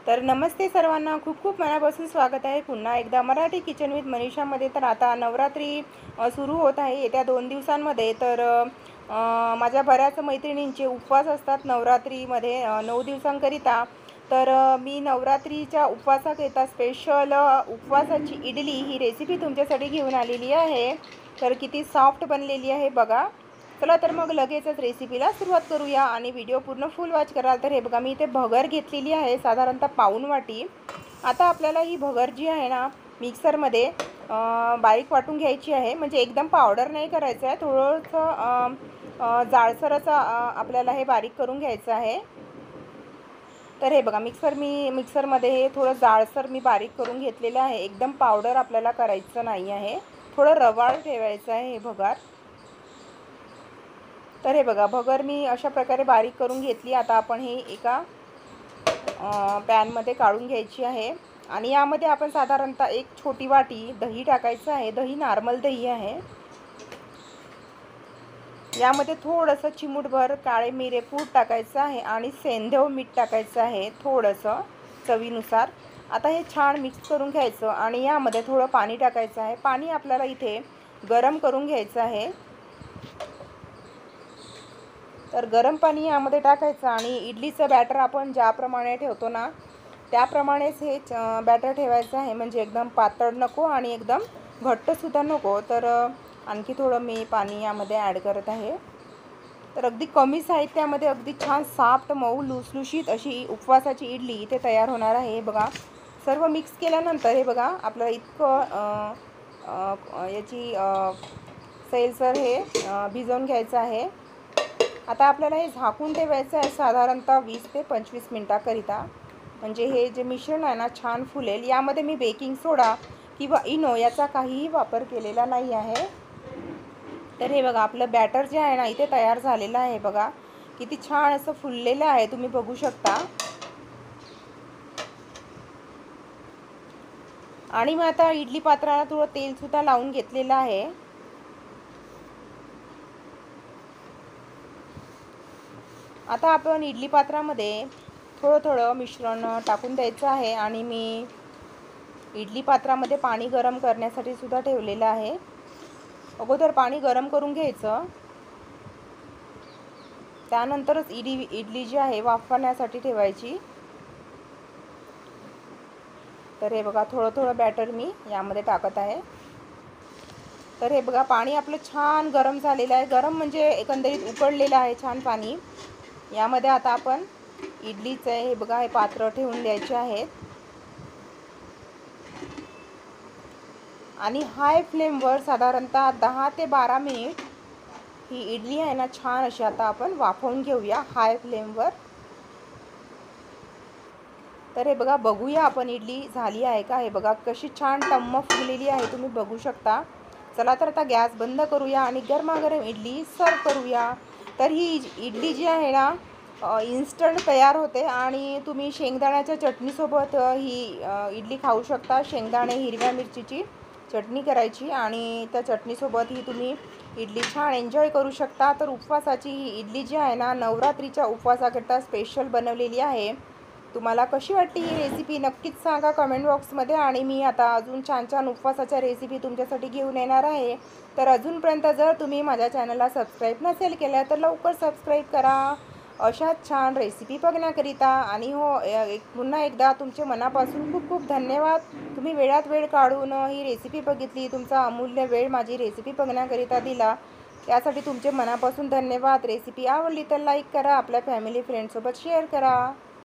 तर नमस्ते सर्वांना, खूप खूप मनापासून स्वागत आहे पुन्हा एकदा मराठी किचन विथ मनीषामध्ये। तर आता नवरात्री सुरू होत आहे येत्या 2 दिवसांमध्ये। तर माझ्या बऱ्याच मैत्रिणींचे उपवास असतात नवरात्रीमध्ये 9 दिवसांकरिता। तर मी नवरात्रीच्या उपवासाकरिता स्पेशल उपवासाची इडली ही रेसिपी तुमच्यासाठी घेऊन आलेली आहे। तर किती सॉफ्ट बनलेली आहे बघा। चला तर मग लगेचच रेसिपीला सुरुवात करूया आणि व्हिडिओ पूर्ण फुल वॉच कराल। तर हे बघा, मी इथे भगर घेतलेली आहे साधारणतः पाऊण वाटी। आता आपल्याला ही भगर जी आहे ना मिक्सरमध्ये बारीक वाटून घ्यायची आहे, म्हणजे एकदम पावडर नाही करायचं आहे, थोडंसं जाडसर असं आपल्याला हे बारीक करून घ्यायचं आहे। तर हे बघा, मिक्सरमध्ये हे थोडं जाडसर मी बारीक करून घेतलेलं आहे। एकदम पावडर आपल्याला करायचं नाही आहे, थोडं रवाळ ठेवायचं आहे हे भगर। तर हे बघा, भगर मी अशा प्रकारे बारीक करून घेतली। आता आपण हे एका पॅनमध्ये काढून घ्यायची आहे आणि यामध्ये आपण साधारणतः एक छोटी वाटी दही टाकायचं आहे। दही नॉर्मल दही आहे। यामध्ये थोडंसं चिमूटभर काळे मिरे पूड टाकायचं आहे आणि सेंधव मीठ टाकायचं आहे थोडंसं चवीनुसार। आता हे छान मिक्स करून घ्यायचं आणि यामध्ये थोडं पाणी टाकायचं आहे। पाणी आपल्याला इथे गरम करून घ्यायचं आहे। तर गरम पाणी यामध्ये टाकायचं आणि इडलीचं बॅटर आपण ज्याप्रमाणे ठेवतो ना त्याप्रमाणेच हे बॅटर ठेवायचं आहे, म्हणजे एकदम पातळ नको आणि एकदम घट्टसुद्धा नको। तर आणखी थोडं मी पाणी यामध्ये ॲड करत आहे। तर अगदी कमी साहित्यामध्ये अगदी छान सॉफ्ट मऊ लुसलुशीत अशी उपवासाची इडली इथे तयार होणार आहे। हे बघा, सर्व मिक्स केल्यानंतर हे बघा आपल्याला इतकं याची सैलसर हे भिजवून घ्यायचं आहे। आता आपल्याला हे झाकून ठेवायचं आहे साधारणतः 20 ते 25 मिनिटाकरिता, म्हणजे हे जे मिश्रण आहे ना छान फुलेल। यामध्ये मी बेकिंग सोडा किंवा इनो याचा काहीही वापर केलेला नाही आहे। तर हे बघा, आपलं बॅटर जे आहे ना इथे तयार झालेलं आहे। बघा किती छान असं फुललेलं आहे, तुम्ही बघू शकता। आणि मग आता इडली पात्राला थोडं तेलसुद्धा लावून घेतलेलं आहे। आता आपण इडली पात्रामध्ये थोडं थोडं मिश्रण टाकून द्यायचं आहे आणि मी इडली पात्रामध्ये पाणी गरम करण्यासाठी सुद्धा ठेवलेलं आहे। अगोदर पाणी गरम करून घ्यायचं, त्यानंतरच इडली जी आहे वाफवण्यासाठी ठेवायची। तर हे बघा, थोडं थोडं बॅटर मी यामध्ये टाकत आहे। तर हे बघा, पाणी आपलं छान गरम झालेलं आहे। गरम म्हणजे एकंदरीत उकळलेलं आहे छान पाणी। यामध्ये आता आपण इडलीचं हे बघा हे पात्र ठेवून द्यायचे आहेत आणि हाय फ्लेमवर साधारणतः 10 ते 12 मिनिट ही इडली आहे ना छान अशी आता आपण वाफवून घेऊया हाय फ्लेमवर। तर हे बघा, बघूया आपण इडली झाली आहे का। हे बघा कशी छान टम्म फुगलेली आहे, तुम्ही बघू शकता। चला तर आता गॅस बंद करूया आणि गरमागरम इडली सर्व करूया। तर ही इडली जी आहे ना इन्स्टंट तयार होते आणि तुम्ही शेंगदाण्याच्या चटणीसोबत ही इडली खाऊ शकता। शेंगदाणे हिरव्या मिरचीची चटणी करायची आणि त्या चटणीसोबत ही तुम्ही इडली छान एन्जॉय करू शकता। तर उपवासाची ही इडली जी आहे ना नवरात्रीच्या उपवासाकरता स्पेशल बनवलेली आहे। तुम्हाला कशी वाटली ही रेसिपी नक्कीच सांगा कमेंट बॉक्समध्ये। आणि मी आता अजून छान छान उपवासाच्या रेसिपी तुमच्यासाठी घेऊन येणार आहे। तर अजूनपर्यंत जर तुम्ही माझ्या चॅनलला सबस्क्राईब नसेल केलं तर लवकर सबस्क्राईब करा अशाच छान रेसिपी बघण्याकरिता। आणि हो, पुन्हा एकदा तुमचे मनापासून खूप खूप धन्यवाद। तुम्ही वेळात वेळ काढून ही रेसिपी बघितली, तुमचा अमूल्य वेळ माझी रेसिपी बघण्याकरिता दिला, त्यासाठी तुमचे मनापासून धन्यवाद। रेसिपी आवडली तर लाईक करा, आपल्या फॅमिली फ्रेंडसोबत शेअर करा।